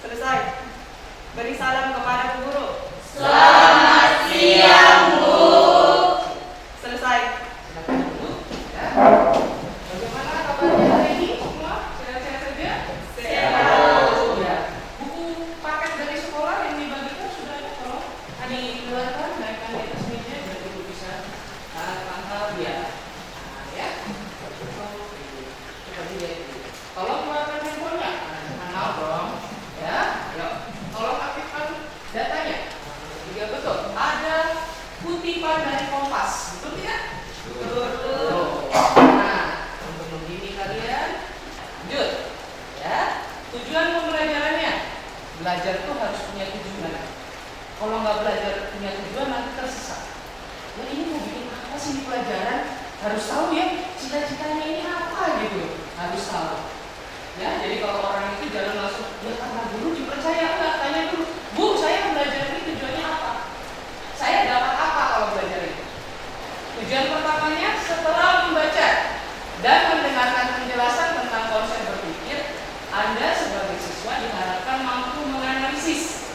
Selesai. Beri salam kepada Bu Guru. Selamat siang, Bu. Selesai. Silakan dulu. Ya. Bagaimana kabarnya hari ini semua? Sehat-sehat saja? Sehat. Ya. Buku paket dari sekolah yang dibagikan sudah ada, tolong dikeluarkan, naikkan di atas meja biar Ibu bisa pantau ya. Nah, ya. Coba dilihat dulu. Tolong keluarkan handphonenya. Kenal dong. Ya. Yuk. Tolong aktifkan datanya. Iya betul. Ada kutipan dari Kompas. Betul tidak? Betul. Nah, untuk membimbing kalian, lanjut. Ya. Tujuan pembelajarannya. Belajar itu harus punya tujuan. Kalau nggak belajar punya tujuan nanti tersesat. Ya ini mau bikin apa sih di pelajaran? Harus tahu ya. Cita-citanya ini apa gitu. Harus tahu. Ya, jadi kalau orang itu jangan langsung ya karena guru dipercaya, enggak, tanya dulu, Bu, saya belajar ini tujuannya apa? Saya dapat apa kalau belajar ini? Tujuan pertamanya setelah membaca dan mendengarkan penjelasan tentang konsep berpikir, Anda sebagai siswa diharapkan mampu menganalisis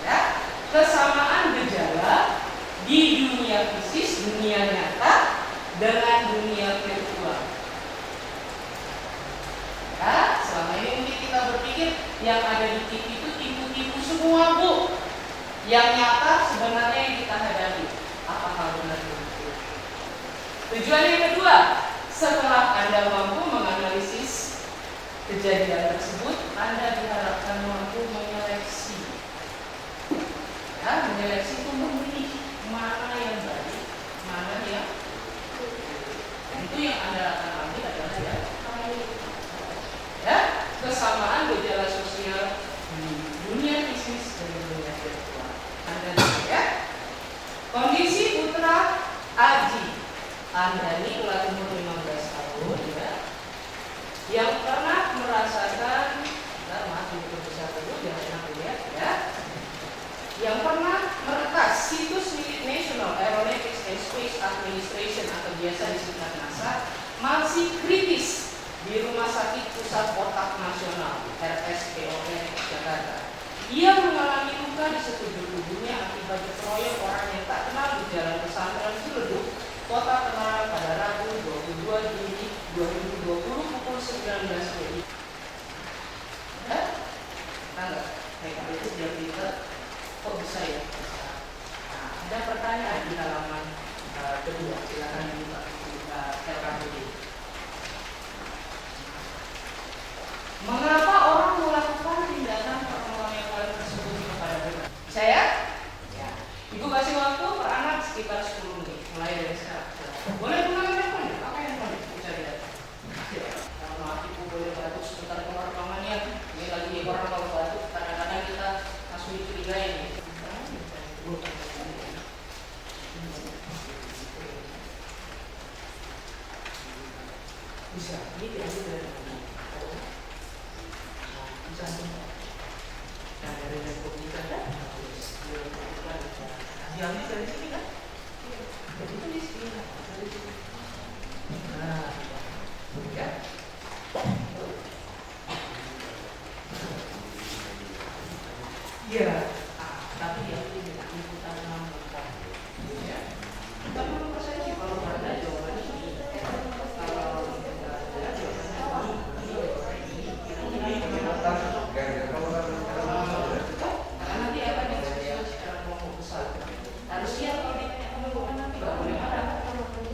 ya, kesamaan gejala di dunia fisik, dunia nyata dengan dunia virtual. Ya, selama ini mungkin kita berpikir yang ada di TV itu tipu-tipu semua, Bu. Yang nyata sebenarnya yang kita hadapi. Apakah benar begitu? Tujuan yang kedua, setelah Anda mampu menganalisis kejadian tersebut, Anda diharapkan mampu menyeleksi. Ya, menyeleksi itu memilih mana yang baik, mana yang itu yang Anda akan ambil adalah ya. Ya, kesamaan gejala sosial di dunia bisnis dan dunia virtual. Anda lihat ya. Kondisi Putra Aji. Anda ini telah umur 15 tahun ya. Yang pernah merasakan, maaf itu besar dulu, jangan enak dilihat ya. Yang pernah meretas situs milik National Aeronautics and Space Administration atau biasa disingkat NASA masih kritis di Rumah Sakit Pusat Otak Nasional RSPON Jakarta. Ia mengalami luka di sekujur tubuhnya akibat dikeroyok orang yang tak kenal di Jalan Pesantren Ciledug, Kota Tangerang pada Rabu 22 Juni 2020 pukul 19 WIB. Ya? Tangga, kayak itu dia bilang, kok bisa ya? Nah, ada pertanyaan di halaman kedua, silakan dibuka RKPD. Mengapa orang melakukan tindakan pengeroyokan tersebut kepada benar? Saya? Ya. Ibu kasih waktu per anak sekitar 10 menit, mulai dari sekarang. Boleh gunakan handphone? Pakai handphone, bisa lihat. Kalau maaf ibu boleh batuk sebentar keluar rekamannya. Ini lagi orang kalau batuk, kadang-kadang kita langsung dicurigai nih. Bisa, ini tidak bisa. Nah, dari Republika kan diambil dari sini kan? Jadi itu di sini kan? Dari sini. Nah, ya. Ya, tapi yang ini liputan 6%. Ya. Kita 6% sih kalau ada jawabannya ini. Kalau tidak ada jawabannya nanti akan didiskusikan secara kelompok besar. Harus siap kalau ditanya teman-teman nanti nggak boleh marah.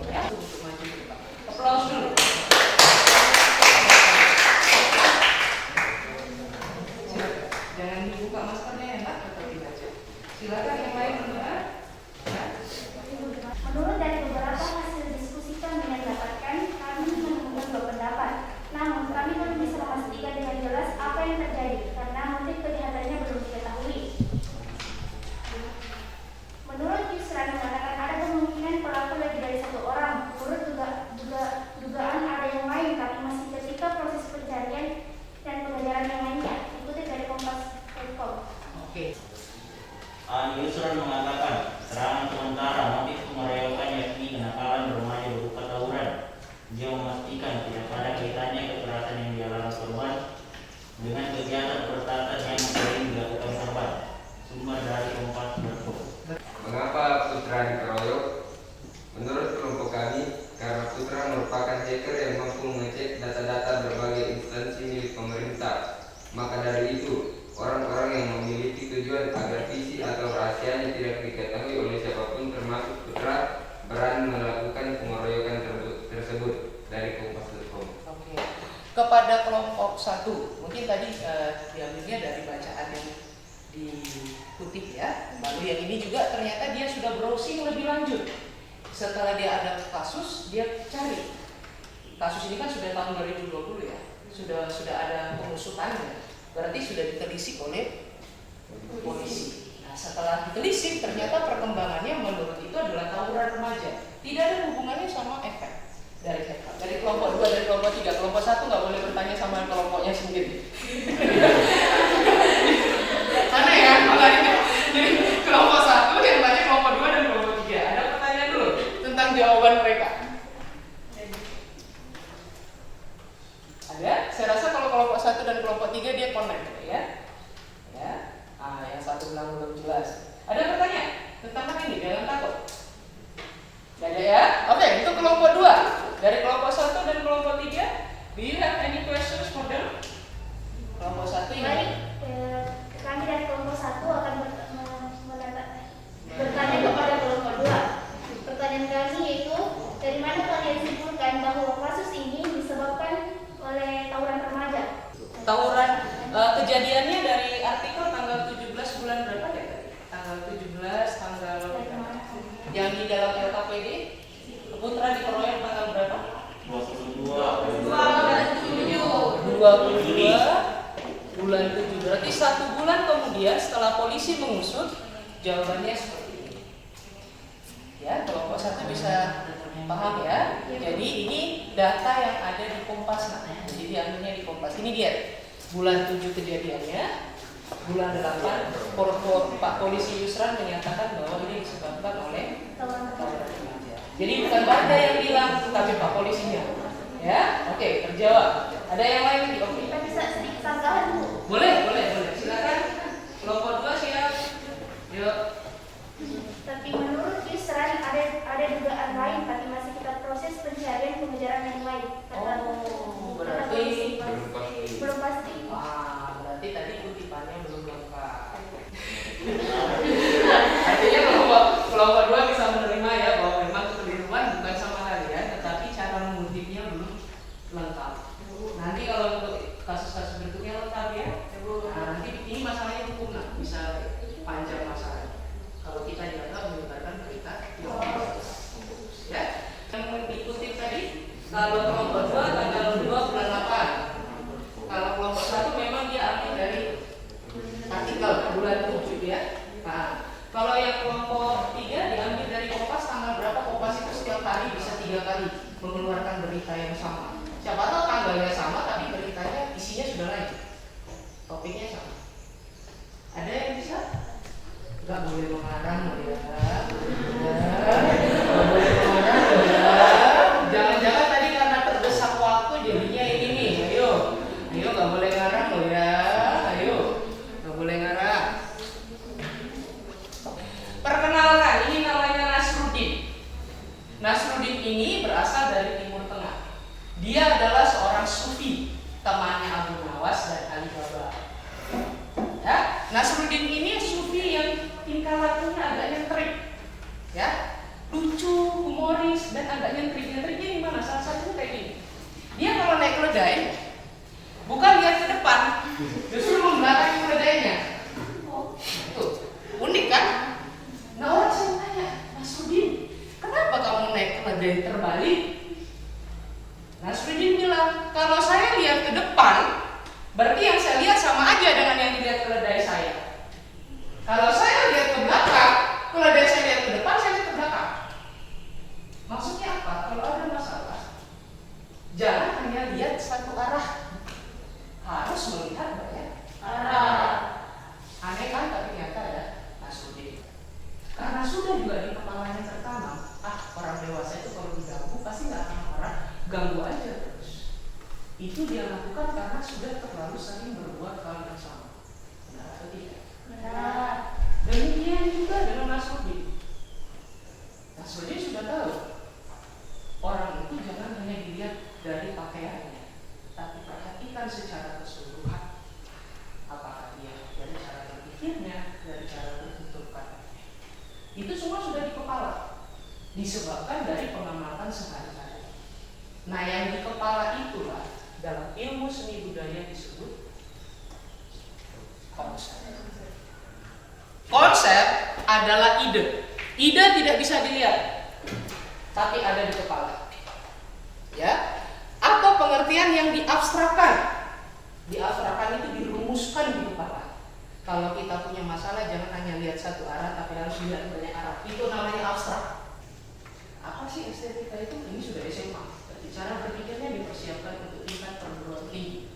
Ya, untuk maju ke depan. Aplaus dulu. Jangan dibuka maskernya ya, Mbak, tetap dibaca. Silakan yang lain mendengar. Ya. Menurut dari beberapa hasil diskusi kami yang didapatkan, kami menemukan dua pendapat. Namun kami belum bisa memastikan dengan jelas apa yang terjadi karena motif kejahatannya belum diketahui. Menurut Yusran mengatakan ada kemungkinan pelaku lebih dari satu orang. Menurut dugaan ada yang lain, tapi masih ketika proses pencarian dan pengejaran yang lainnya. Dikutip dari Kompas.com. Oke. Yusran mengatakan serangan sementara motif pengeroyokan yakni kenakalan remaja berupa tawuran. Dia memastikan tidak ada kaitannya kekerasan yang dialami korban dengan kegiatan pertahanan Maka dari itu, orang-orang yang memiliki tujuan agar visi atau rahasianya tidak diketahui oleh siapapun termasuk putra berani melakukan pengeroyokan tersebut. Dari Kompas.com. Oke. Kepada kelompok 1, mungkin tadi diambilnya dari bacaan yang dikutip ya. Lalu yang ini juga ternyata dia sudah browsing lebih lanjut. Setelah dia ada kasus, dia cari. Kasus ini kan sudah tahun 2020 ya. Sudah ada pengusutannya. Berarti sudah ditelisik oleh polisi. Nah, setelah ditelisik ternyata perkembangannya menurut itu adalah tawuran remaja. Tidak ada hubungannya sama efek dari kelompok 2, dari kelompok 3. Kelompok 1 nggak boleh bertanya sama kelompoknya sendiri. Aneh ya, makanya jadi kelompok 1 yang tanya kelompok 2 dan kelompok 3. Ada pertanyaan dulu tentang jawaban mereka. Ada? Saya rasa kalau kelompok 1 dan kelompok 3 dia connect ya. Ya. Yang satu bilang belum jelas. Ada pertanyaan tentang apa ini? Jangan takut. Gak ada ya? Oke, itu kelompok 2. Dari kelompok 1 dan kelompok 3, do you have any questions for them? Kelompok 1 ini. Baik, kami dari kelompok 1 akan bertanya kepada kelompok 2. Pertanyaan kami yaitu, dari mana kalian simpulkan bahwa kasus ini disebabkan oleh tawuran remaja? Tawuran kejadiannya dari artikel tanggal 17 bulan berapa ya? Tanggal 17, tanggal yang di dalam LKPD. Putra dikeroyok tanggal berapa? 22 bulan 7. Berarti 1 bulan kemudian setelah polisi mengusut, jawabannya seperti ini. Ya, kelompok 1 bisa paham ya. Jadi ini data yang ada di Kompas. Jadi diambilnya di Kompas. Ini dia. Bulan 7 kejadiannya. Bulan 8 Pak Polisi Yusran menyatakan bahwa ini disebabkan oleh tawuran remaja. Jadi bukan Banda yang bilang, tapi Pak Polisinya. Ya, oke, terjawab. Ada yang lain? Oke. Kita bisa sedikit sanggahan Bu. Boleh. Silakan. Kelompok 2 siap. Yuk. Tapi menurut Yusran ada dugaan lain, tapi masih kita proses pencarian pengejaran yang lain. Kata polisi. Belum pasti. Wah, berarti tadi kutipannya belum lengkap. Artinya kelompok 2 bisa menerima ya bahwa memang kekeliruan bukan sama kalian, tetapi cara mengutipnya belum lengkap. Nanti kalau untuk kasus-kasus berikutnya lengkap ya. Nah, nanti ini masalahnya hukum lah, bisa panjang masalah. Kalau kita dianggap menyebarkan berita yang bagus, ya. Yang dikutip tadi, kalau kelompok 2 tanggal 2 bulan 8. Kalau kelompok 1 memang dia ambil dari artikel bulan 7 ya. Nah, kalau yang kelompok 3 diambil dari Kompas tanggal berapa? Kompas itu setiap hari bisa 3 kali mengeluarkan berita yang sama. Siapa tahu tanggalnya sama tapi beritanya isinya sudah lain. Topiknya sama. Ada yang bisa? Gak boleh mengarang ya. Gak boleh mengarang ya. Jangan-jangan tadi karena terdesak waktu jadinya ini nih. Ayo gak boleh ngarang loh ya. Ayo, gak boleh ngarang. Perkenalkan, ini namanya Nasruddin. Nasruddin ini berasal dari Timur Tengah. Dia adalah seorang sufi, temannya Abu Nawas dan Ali Baba. Ya, Nasruddin ini sufi yang tingkah lakunya agak nyentrik, ya, lucu, humoris dan agak nyentrik. Nyentriknya di mana? Salah satunya kayak gini. Dia kalau naik keledai, bukan lihat ke depan, justru membelakangi keledainya. Tuh, unik kan? Nah, orang saya tanya, Nasruddin, kenapa kamu naik keledai terbalik? Nasruddin bilang, kalau saya lihat ke depan, berarti yang saya lihat sama aja dengan yang dilihat keledai saya. Kalau saya lihat ke belakang, keledai saya lihat ke depan, saya lihat ke belakang. Maksudnya apa? Kalau ada masalah, jangan hanya lihat satu arah, harus melihat banyak arah. Aneh kan, tapi nyata ya, Nasruddin. Karena sudah juga di kepalanya tertanam, orang dewasa itu kalau diganggu pasti nggak akan marah, ganggu aja terus. Itu dia lakukan karena sudah terlalu sering berbuat hal yang sama. Benar atau tidak? Benar. Demikian juga dengan Nasruddin. Nasruddin sudah tahu orang itu jangan hanya dilihat dari pakaiannya, tapi perhatikan secara keseluruhan. disebabkan dari pengamatan sehari-hari. Nah, yang di kepala itulah dalam ilmu seni budaya disebut konsep. Konsep adalah ide. Ide tidak bisa dilihat, tapi ada di kepala. Ya, atau pengertian yang diabstrakkan. Diabstrakkan itu dirumuskan di kepala. Kalau kita punya masalah, jangan hanya lihat satu arah, tapi harus lihat banyak arah. Itu namanya abstrak. Apa sih estetika itu? Ini sudah SMA. Tapi cara berpikirnya dipersiapkan untuk tingkat perguruan tinggi.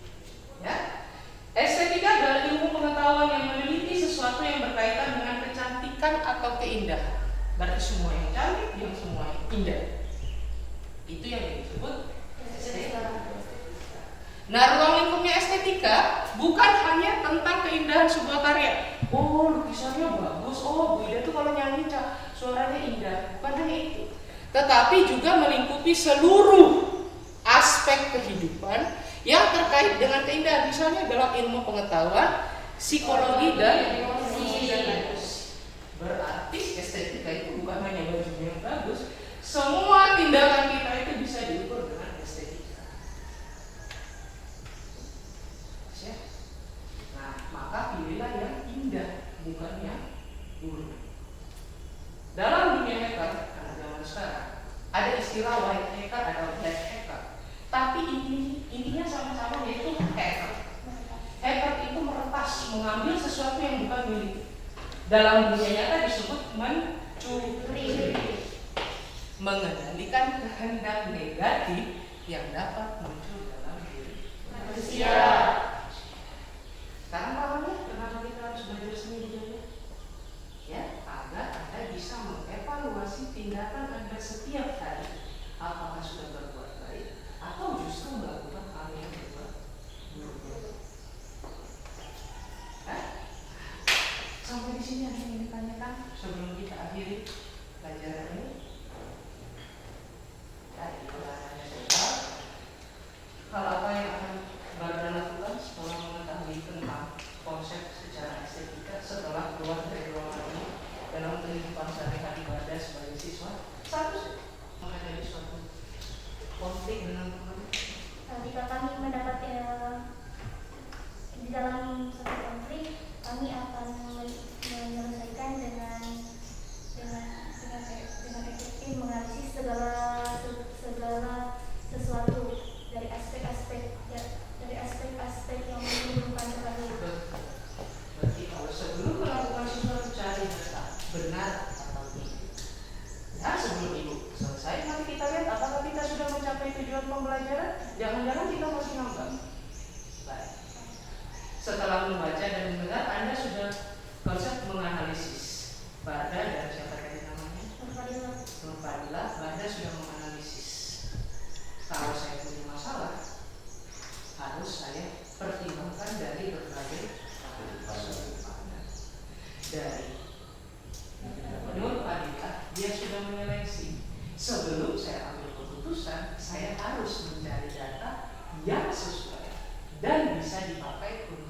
Ya, estetika adalah ilmu pengetahuan yang meneliti sesuatu yang berkaitan dengan kecantikan atau keindahan. Berarti semua yang cantik, yang semua yang indah. Itu yang disebut estetika. Nah, ruang lingkupnya estetika bukan hanya tentang keindahan sebuah karya. Oh, lukisannya bagus. Oh, Bu Ida tuh kalau nyanyi suaranya indah. Bukan hanya itu. Tetapi juga melingkupi seluruh aspek kehidupan yang terkait dengan keindahan. Misalnya dalam ilmu pengetahuan, psikologi dan emosi. Berarti estetika itu bukan hanya bajunya yang bagus. Semua tindakan kita itu bisa diukur dengan estetika. Ya. Nah, maka pilihlah yang indah, bukan yang buruk. Dalam dunia hacker, karena zaman sekarang ada istilah white hacker, ada black hacker. Tapi intinya sama-sama yaitu hacker. Hacker itu meretas, mengambil sesuatu yang bukan milik. Dalam dunia nyata disebut mencuri, mengendalikan kehendak negatif yang dapat muncul dalam diri manusia. Sekarang pahamnya kenapa kita harus belajar seni budaya? Ya, agar Anda bisa mengevaluasi tindakan Anda setiap hari. Apakah sudah berbuat baik atau justru melakukan hal yang berbuat buruk? Sampai di sini ada yang ditanyakan sebelum kita akhiri pelajaran ini. Tadi pelajarannya total. Hal apa yang akan Barda lakukan setelah mengetahui tentang konsep secara estetika setelah keluar dari ruangan ini dalam kehidupan sehari-hari Barda sebagai siswa? Satu, menghadapi suatu konflik dengan teman. Jika kami mendapat di dalam suatu konflik, kami akan menyelesaikan dengan efektif, menganalisis segala sesuatu dari aspek-aspek yang menghubungkan tersebut. Berarti kalau sebelum melakukan sesuatu cari data benar atau tidak. Ya, sebelum Ibu selesai, mari kita lihat apakah kita sudah mencapai tujuan pembelajaran. Jangan-jangan kita masih ngambang. Baik. Setelah membaca dan mendengar, Anda sudah konsep menganalisis. Barda dan siapa tadi namanya? Nurfadilah. Barda sudah menganalisis. Kalau saya punya masalah, harus saya pertimbangkan dari berbagai sudut pandang. Dari Nurfadilah, dia sudah menyeleksi. Sebelum saya ambil keputusan, saya harus mencari data yang sesuai dan bisa dipakai untuk